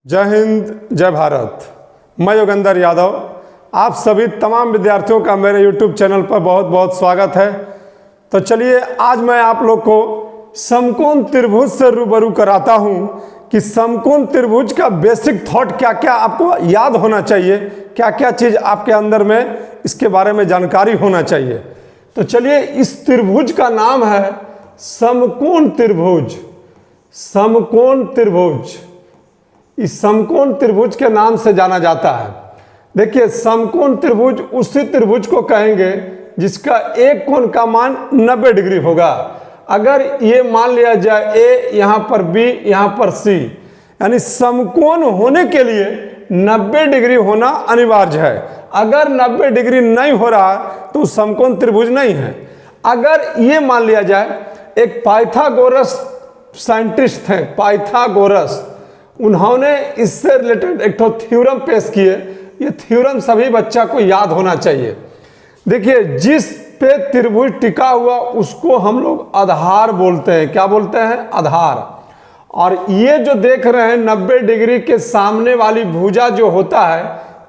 जय हिंद, जय भारत। मैं योगेंद्र यादव, आप सभी तमाम विद्यार्थियों का मेरे YouTube चैनल पर बहुत बहुत स्वागत है। तो चलिए आज मैं आप लोग को समकोण त्रिभुज से रूबरू कराता हूं कि समकोण त्रिभुज का बेसिक थॉट क्या क्या आपको याद होना चाहिए, क्या क्या चीज़ आपके अंदर में इसके बारे में जानकारी होना चाहिए। तो चलिए, इस त्रिभुज का नाम है समकोण त्रिभुज। समकोण त्रिभुज, इस समकोण त्रिभुज के नाम से जाना जाता है। देखिए, समकोण त्रिभुज उसी त्रिभुज को कहेंगे जिसका एक कोण का मान 90 डिग्री होगा। अगर ये मान लिया जाए ए, यहाँ पर बी, यहाँ पर सी, यानी समकोण होने के लिए 90 डिग्री होना अनिवार्य है। अगर 90 डिग्री नहीं हो रहा तो समकोण त्रिभुज नहीं है। अगर ये मान लिया जाए, एक पाइथागोरस साइंटिस्ट थे, पाइथागोरस, उन्होंने इससे रिलेटेड एक तो थ्योरम पेश किए। ये थ्योरम सभी बच्चा को याद होना चाहिए। देखिए, जिस पे त्रिभुज टिका हुआ उसको हम लोग आधार बोलते हैं। क्या बोलते हैं? आधार। और ये जो देख रहे हैं 90 डिग्री के सामने वाली भुजा जो होता है,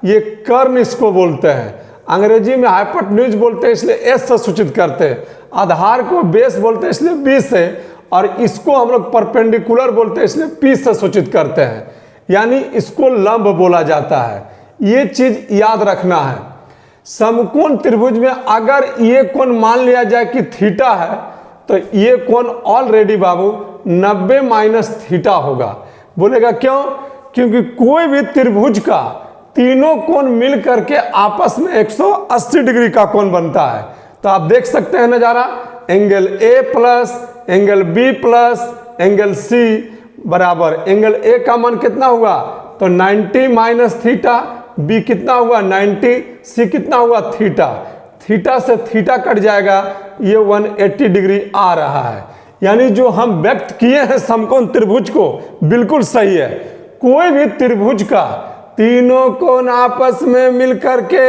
ये कर्ण इसको बोलते हैं। अंग्रेजी में हाइपोटेन्यूज बोलते हैं, इसलिए एस से सूचित करते हैं। आधार को बेस बोलते हैं, इसलिए बी से, और इसको हम लोग परपेंडिकुलर बोलते हैं, इसलिए पी से सूचित करते हैं, यानी इसको लंब बोला जाता है। ये चीज याद रखना है। समकोण त्रिभुज में अगर ये कोण मान लिया जाए कि थीटा है, तो ये कोण ऑलरेडी बाबू 90 माइनस थीटा होगा। बोलेगा क्यों? क्योंकि कोई भी त्रिभुज का तीनों कोण मिल करके आपस में 180 डिग्री का कोण बनता है। तो आप देख सकते हैं नजारा, angle A plus angle B plus angle C बराबर एंगल ए का मान कितना हुआ? तो 90 माइनस थीटा, बी कितना हुआ? 90, सी कितना हुआ? थीटा। थीटा से थीटा कट जाएगा, ये 180 डिग्री आ रहा है। यानी जो हम व्यक्त किए हैं समकोण त्रिभुज को, बिल्कुल सही है। कोई भी त्रिभुज का तीनों कोण आपस में मिलकर के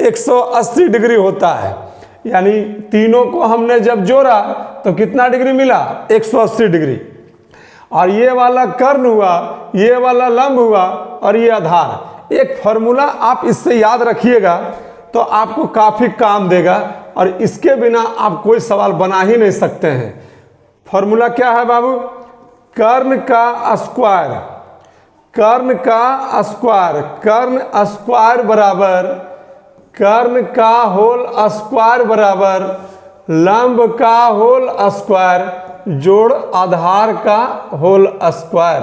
180 डिग्री होता है। यानी तीनों को हमने जब जोड़ा तो कितना डिग्री मिला? 180 डिग्री। और ये वाला कर्ण हुआ, ये वाला लंब हुआ, और ये आधार। एक फॉर्मूला आप इससे याद रखिएगा तो आपको काफी काम देगा, और इसके बिना आप कोई सवाल बना ही नहीं सकते हैं। फॉर्मूला क्या है बाबू? कर्ण का स्क्वायर, कर्ण का स्क्वायर, कर्ण स्क्वायर बराबर कर्ण का होल स्क्वायर बराबर लंब का होल स्क्वायर जोड़ आधार का होल स्क्वायर।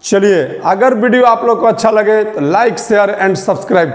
चलिए, अगर वीडियो आप लोग को अच्छा लगे तो लाइक, शेयर एंड सब्सक्राइब।